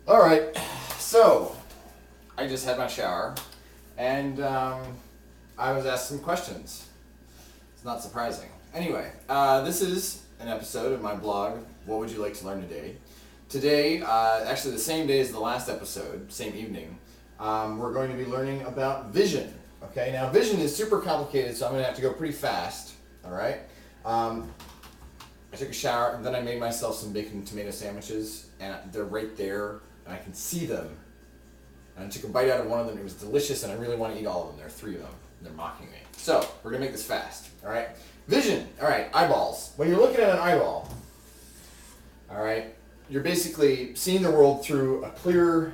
All right, so I just had my shower, and I was asked some questions. It's not surprising. Anyway, this is an episode of my blog, What Would You Like to Learn Today? Today, actually the same day as the last episode, same evening, we're going to be learning about vision. Okay, now vision is super complicated, so I'm going to have to go pretty fast, all right? I took a shower, and then I made myself some bacon tomato sandwiches, and they're right there, and I can see them. And I took a bite out of one of them, it was delicious, and I really want to eat all of them. There are 3 of them, and they're mocking me. So, we're going to make this fast, all right? Vision, all right, eyeballs. When you're looking at an eyeball, all right, you're basically seeing the world through a clear,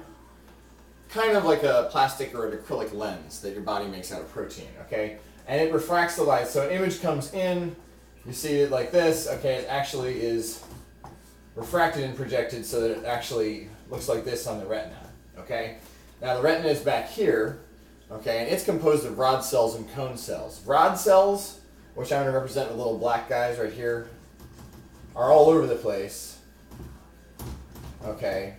kind of like a plastic or an acrylic lens that your body makes out of protein, okay? And it refracts the light, so an image comes in, you see it like this, okay, it actually is refracted and projected so that it actually looks like this on the retina, okay? Now the retina is back here, okay, and it's composed of rod cells and cone cells. Rod cells, which I'm going to represent with little black guys right here, are all over the place, okay,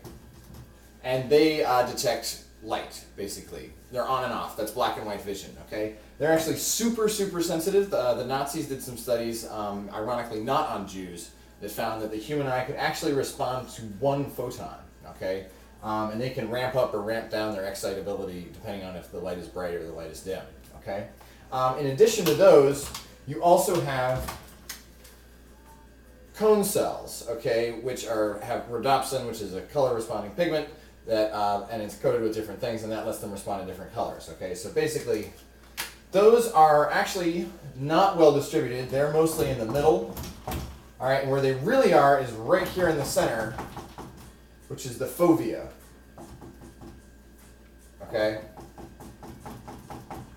and they detect light, basically. They're on and off. That's black and white vision, okay? They're actually super, super sensitive. The Nazis did some studies, ironically not on Jews, that found that the human eye could actually respond to 1 photon, okay? And they can ramp up or ramp down their excitability depending on if the light is bright or the light is dim, okay? In addition to those, you also have cone cells, okay, which have rhodopsin, which is a color-responding pigment, that and it's coated with different things, and that lets them respond to different colors, okay? So basically, those are actually not well distributed. They're mostly in the middle, all right, and where they really are is right here in the center, which is the fovea, okay?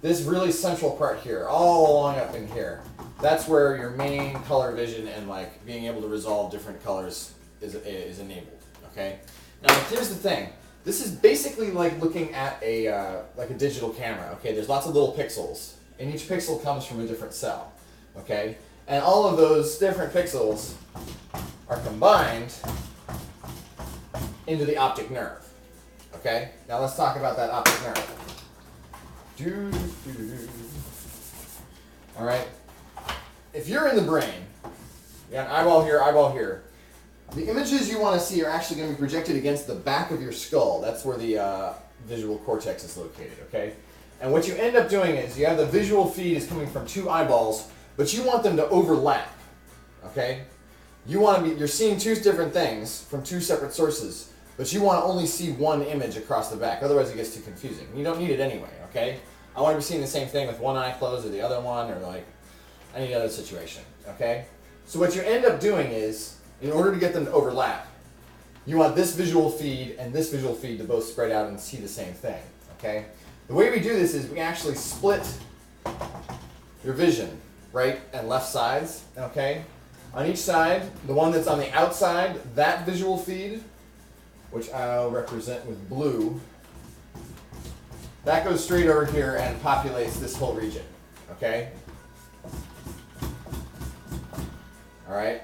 This really central part here, all along up in here, that's where your main color vision and like being able to resolve different colors is enabled, okay? Now here's the thing. This is basically like looking at a digital camera, okay? There's lots of little pixels, and each pixel comes from a different cell, okay? And all of those different pixels are combined into the optic nerve, okay? Now let's talk about that optic nerve. All right? If you're in the brain, you got an eyeball here, the images you want to see are actually going to be projected against the back of your skull. That's where the visual cortex is located, okay? And what you end up doing is you have the visual feed is coming from 2 eyeballs, but you want them to overlap, okay? You're seeing 2 different things from 2 separate sources, but you want to only see 1 image across the back. Otherwise it gets too confusing. You don't need it anyway, okay? I want to be seeing the same thing with one eye closed or the other one or like any other situation, okay? So what you end up doing is, in order to get them to overlap, you want this visual feed and this visual feed to both spread out and see the same thing, okay? The way we do this is we actually split your vision, right and left sides, okay? On each side, the one that's on the outside, that visual feed, which I'll represent with blue, that goes straight over here and populates this whole region, okay? All right?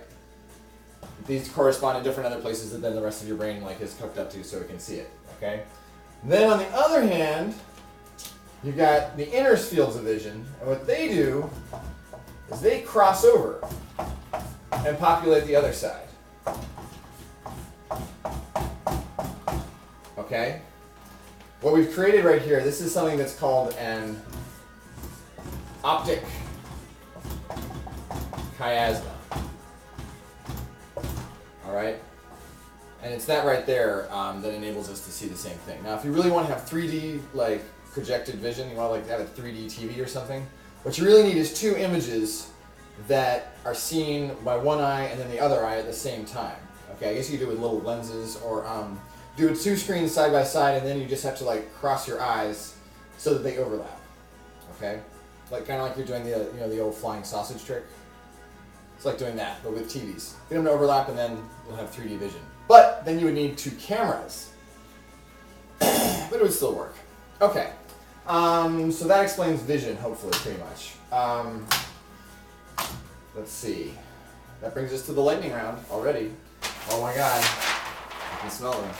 These correspond to different other places that then the rest of your brain like is hooked up to so it can see it, okay? Then on the other hand, you've got the inner fields of vision, and what they do is they cross over and populate the other side, okay? What we've created right here, this is something that's called an optic chiasma. Right? And it's that right there that enables us to see the same thing. Now, if you really want to have 3D like projected vision, you want to like have a 3D TV or something, what you really need is 2 images that are seen by one eye and then the other eye at the same time. Okay, I guess you could do it with little lenses or do it 2 screens side by side, and then you just have to like cross your eyes so that they overlap. Okay, like kind of like you're doing the old flying sausage trick. It's like doing that, but with TVs. Get them to overlap, and then you'll have 3D vision. But then you would need 2 cameras. But it would still work. Okay. So that explains vision, hopefully, pretty much. Let's see. That brings us to the lightning round already. Oh my god. I can smell them.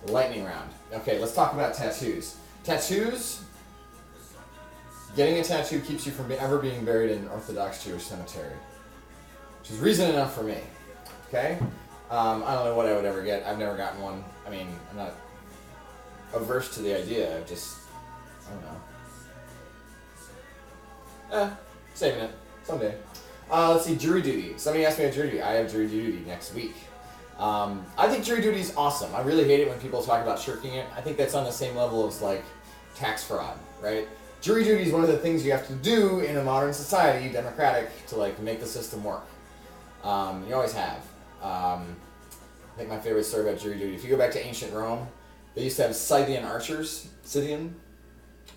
Lightning round. Okay, let's talk about tattoos. Tattoos. Getting a tattoo keeps you from ever being buried in an Orthodox Jewish cemetery, which is reason enough for me. Okay? I don't know what I would ever get. I've never gotten one. I mean, I'm not averse to the idea. I don't know. Saving it. Someday. Let's see, jury duty. Somebody asked me about jury duty. I have jury duty next week. I think jury duty is awesome. I really hate it when people talk about shirking it. I think that's on the same level as, like, tax fraud, right? Jury duty is one of the things you have to do in a modern society, democratic, to, like, make the system work. You always have. I think my favorite story about jury duty, if you go back to ancient Rome, they used to have Scythian archers. Scythian?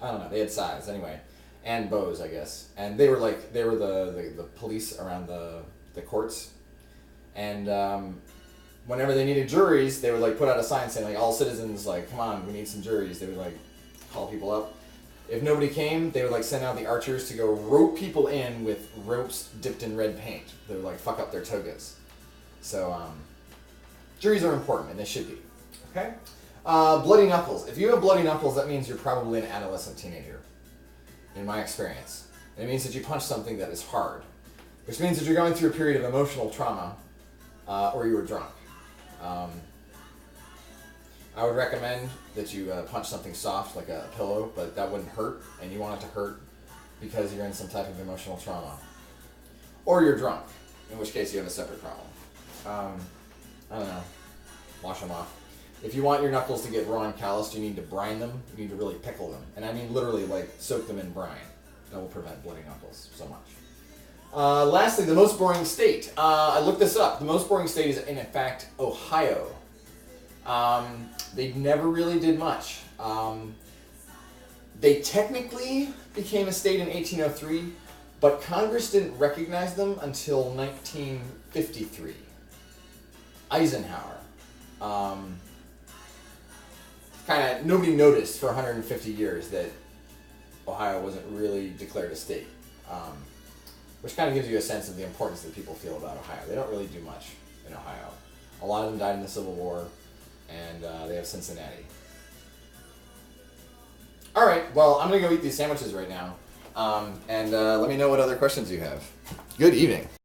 I don't know. They had scythes, anyway. And bows, I guess. And they were the police around the courts. And whenever they needed juries, they would, like, put out a sign saying, like, all citizens, like, come on, we need some juries. They would, like, call people up. If nobody came, they would, like, send out the archers to go rope people in with ropes dipped in red paint. They would, like, fuck up their togas. So, juries are important, and they should be. Okay? Bloody knuckles. If you have bloody knuckles, that means you're probably an adolescent teenager, in my experience. And it means that you punch something that is hard, which means that you're going through a period of emotional trauma, or you were drunk. I would recommend that you punch something soft, like a pillow, but that wouldn't hurt, and you want it to hurt because you're in some type of emotional trauma. Or you're drunk, in which case you have a separate problem. I don't know. Wash them off. If you want your knuckles to get raw and calloused, you need to brine them. You need to really pickle them. And I mean literally, like, soak them in brine. That will prevent bloody knuckles so much. Lastly, the most boring state. I looked this up. The most boring state is, in fact, Ohio. They never really did much. They technically became a state in 1803, but Congress didn't recognize them until 1953. Eisenhower. Nobody noticed for 150 years that Ohio wasn't really declared a state. Which kind of gives you a sense of the importance that people feel about Ohio. They don't really do much in Ohio. A lot of them died in the Civil War, and they have Cincinnati. All right, well, I'm going to go eat these sandwiches right now, and let me know what other questions you have. Good evening.